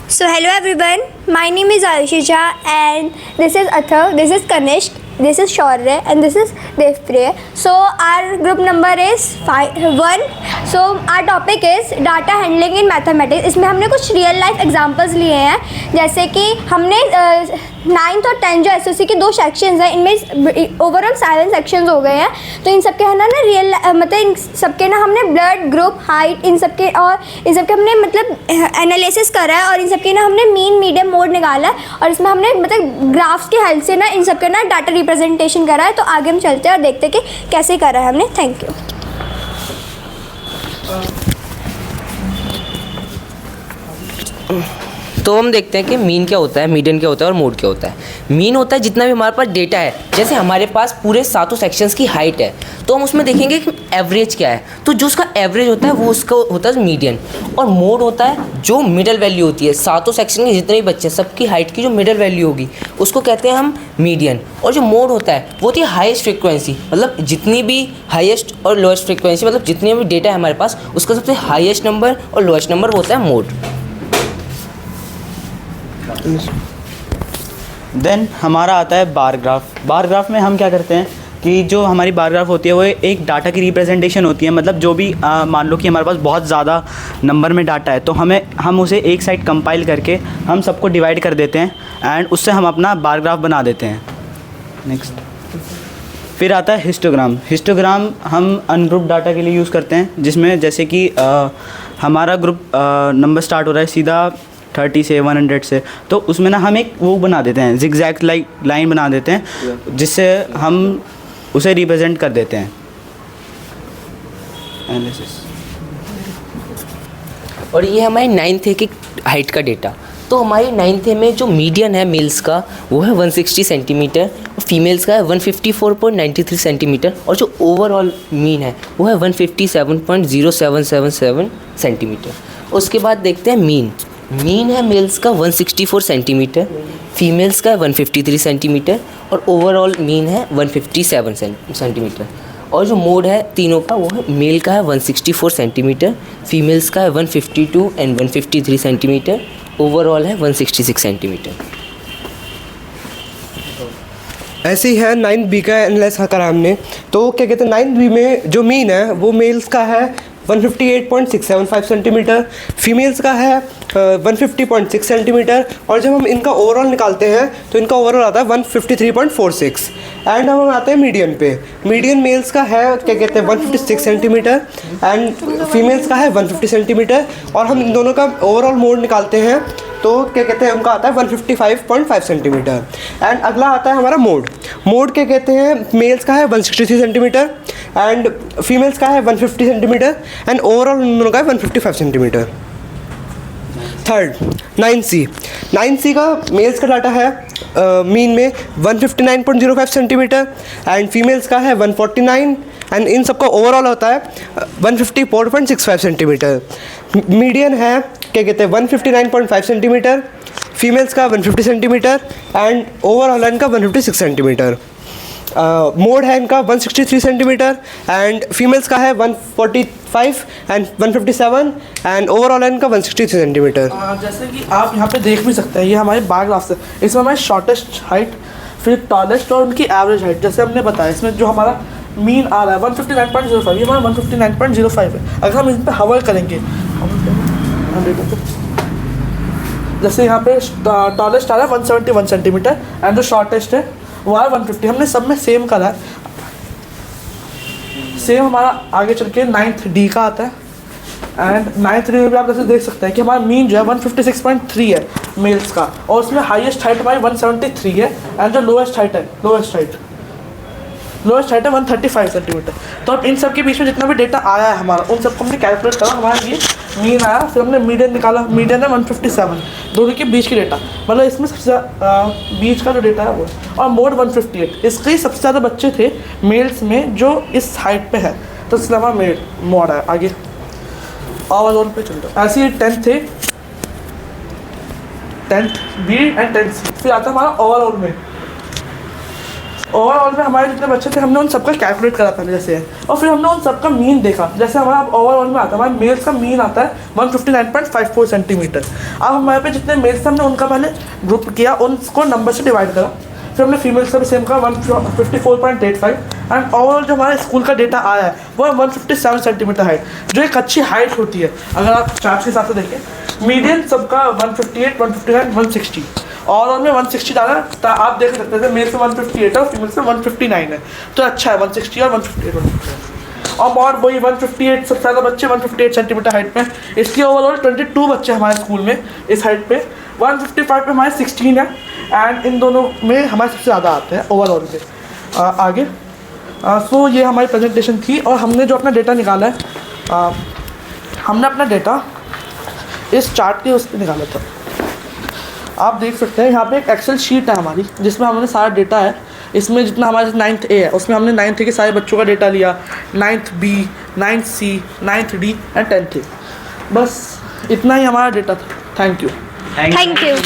So hello everyone, my name is Ayushi Jha and this is Athar, this is Kanishk, this is Shaurya and this is Devpriya. So our group number is 1. So our topic is data handling in mathematics. इसमें हमने कुछ real life examples लिए हैं, जैसे कि हमने 9th और 10th जो एसओसी के 2 सेक्शंस हैं, इनमें ओवरऑल 7 सेक्शंस हो गए हैं. तो इन सबके है ना रियल मतलब इन सबके ना हमने ब्लड ग्रुप हाइट इन सबके हमने मतलब एनालिसिस करा है और इन सबके ना हमने मीन मीडियम मोड निकाला है और इसमें हमने मतलब ग्राफ्स की हेल्प से ना इन सबके ना डाटा रिप्रेजेंटेशन करा है. तो आगे हम चलते हैं और देखते हैं कि कैसे करा है हमने. Thank you. तो हम देखते हैं कि मीन क्या होता है, मीडियन क्या होता है और मोड क्या होता है. मीन होता है जितना भी हमारे पास डेटा है, जैसे हमारे पास पूरे 7 सेक्शंस की हाइट है तो हम उसमें देखेंगे कि एवरेज क्या है. तो जो उसका एवरेज होता है वो उसका होता है मीडियन. और मोड होता है जो मिडल वैल्यू होती है 7 सेक्शन के जितने भी बच्चे सबकी हाइट की जो मिडल वैल्यू होगी उसको कहते हैं हम मीडियन. और जो मोड होता है वो होती है हाईएस्ट फ्रिक्वेंसी, मतलब जितनी भी हाईएस्ट और लोएस्ट फ्रिक्वेंसी मतलब जितने भी डेटा है हमारे पास उसका सबसे हाईएस्ट नंबर और लोएस्ट नंबर वो होता है मोड. देन हमारा आता है बार ग्राफ. बार ग्राफ में हम क्या करते हैं कि जो हमारी बार ग्राफ होती है वो एक डाटा की रिप्रेजेंटेशन होती है. मतलब जो भी मान लो कि हमारे पास बहुत ज़्यादा नंबर में डाटा है तो हम उसे एक साइड कंपाइल करके हम सबको डिवाइड कर देते हैं एंड उससे हम अपना बार ग्राफ बना देते हैं. नेक्स्ट फिर आता है हिस्टोग्राम. हिस्टोग्राम हम अनग्रुप डाटा के लिए यूज़ करते हैं, जिसमें जैसे कि हमारा ग्रुप नंबर स्टार्ट हो रहा है सीधा 30 से 100 से, तो उसमें ना हम एक वो बना देते हैं, जिगजैग लाइन बना देते हैं जिससे हम उसे रिप्रेजेंट कर देते हैं. एनालिसिस. और ये हमारी 9th की हाइट का डेटा. तो हमारी 9th में जो मीडियन है मेल्स का वो है 160 सेंटीमीटर और फीमेल्स का है 154.93 सेंटीमीटर और जो ओवरऑल मीन है वो है 157.0777 सेंटीमीटर. उसके बाद देखते हैं मीन. मीन है मेल्स का 164 सेंटीमीटर, फीमेल्स का 153 सेंटीमीटर और ओवरऑल मीन है 157 सेंटीमीटर. और जो मोड है तीनों का वो है मेल का है 164 सेंटीमीटर, फीमेल्स का है 152 एंड 153 सेंटीमीटर, ओवरऑल है 166 सेंटीमीटर. ऐसे ही है 9th बी का एनालाइज करा हमने. तो क्या कहते हैं 9th बी में जो मीन है वो मेल्स का है 158.675 सेंटीमीटर, फीमेल्स का है 150.6 सेंटीमीटर और जब हम इनका ओवरऑल निकालते हैं तो इनका ओवरऑल आता है 153.46. एंड हम आते हैं मीडियन पे. मीडियन मेल्स का है क्या कहते हैं 156 सेंटीमीटर एंड फीमेल्स का है 150 सेंटीमीटर और हम इन दोनों का ओवरऑल मोड निकालते हैं तो क्या कहते हैं उनका आता है 155.5 सेंटीमीटर. एंड अगला आता है हमारा मोड. मोड क्या कहते हैं मेल्स का है 163 सेंटीमीटर एंड फीमेल्स का है 150 सेंटीमीटर एंड ओवरऑल इन दोनों का है 155 सेंटीमीटर. थर्ड 9C का मेल्स का डाटा है मीन में 159.05 सेंटीमीटर एंड फीमेल्स का है 149 एंड इन सबका ओवरऑल होता है 154.65 सेंटीमीटर. मीडियन है क्या कहते हैं 159.5 सेंटीमीटर, फीमेल्स का 150 सेंटीमीटर एंड ओवरऑल इनका 156 सेंटीमीटर. मोड है इनका 163 सेंटीमीटर एंड फीमेल्स का है 145 एंड 157 एंड ओवरऑल इनका 163 सेंटीमीटर. जैसे कि आप यहाँ पे देख भी सकते हैं ये हमारे बार ग्राफ से. इसमें हमारी शॉर्टेस्ट हाइट, फिर टॉलेस्ट और उनकी एवरेज हाइट जैसे हमने बताया. इसमें जो हमारा मीन आ रहा है 159.05, ये हमारा 159.05 है. अगर हम इन पर हवर करेंगे जैसे यहाँ पे टॉलेस्ट आ रहा है 171 सेंटीमीटर एंड जो शॉर्टेस्ट है वो है 150. हमने सब में सेम करा है. सेम हमारा आगे चल के 9th डी का आता है एंड 9th डी में भी आप जैसे देख सकते हैं कि हमारा मीन जो है 156.3 है मेल्स का और उसमें हाईएस्ट हाइट हमारी 173 है एंड जो लोएस्ट हाइट है 135 सेंटीमीटर. तो अब इन सब के बीच में जितना भी डेटा आया है हमारा उन सबको हमने कैलकुलेट करा. हमारा ये मीन आया, फिर हमने मीडियन निकाला. मीडियन है 157, दोनों के बीच की डेटा मतलब इसमें सबसे बीच का जो डेटा है वो. और मोड 158, इसके सबसे ज़्यादा बच्चे थे मेल्स में जो इस हाइट पे है तो इसलिए हमारा मोड है. आगे ओवरऑल पे चलता ऐसे ही 10th थे, 10th बी एंड 10th सी. फिर आता है हमारा ओवरऑल में. ओवरऑल में हमारे जितने बच्चे थे हमने उन सबका कैलकुलेट करा पहले जैसे है, और फिर हमने उन सबका मीन देखा। जैसे हमारा ओवरऑल में आता है, हमारे मेल्स का मीन आता है 159.54 सेंटीमीटर। अब हमारे पे जितने मेल्स थे हमने उनका पहले ग्रुप किया, उनको नंबर से डिवाइड करा, फिर हमने फीमेल्स का भी सेम करा 154.85, एंड ओवरऑल जो हमारे स्कूल का डेटा आया है वो है 157 सेंटीमीटर हाइट, जो एक अच्छी हाइट होती है। अगर आप चार्ट के हिसाब से देखें, मीडियन सबका 158, 159, 160, ओवरऑल में 160 डाला, तो आप देख सकते थे मेल से 158 है और फीमेल से 159 है, तो अच्छा है 160 और 158। और वही 158 सबसे ज़्यादा बच्चे 158 सेंटीमीटर हाइट में, इसलिए ओवरऑल 22 बच्चे हमारे स्कूल में इस हाइट पे। 155 पे हमारे 16 है, एंड इन दोनों में हमारे सबसे ज़्यादा आते हैं ओवरऑल पे। आगे सो ये हमारी प्रेजेंटेशन थी, और हमने जो अपना डेटा निकाला है, हमने अपना डेटा इस चार्ट के उस पर निकाला था। आप देख सकते हैं यहाँ पे एक एक्सेल शीट है हमारी, जिसमें हमने सारा डेटा है। इसमें जितना हमारे 9th A है उसमें हमने 9th A के सारे बच्चों का डेटा लिया, 9th B, 9th C, 9th D and 10th A। बस इतना ही हमारा डेटा था। Thank you. Thank you.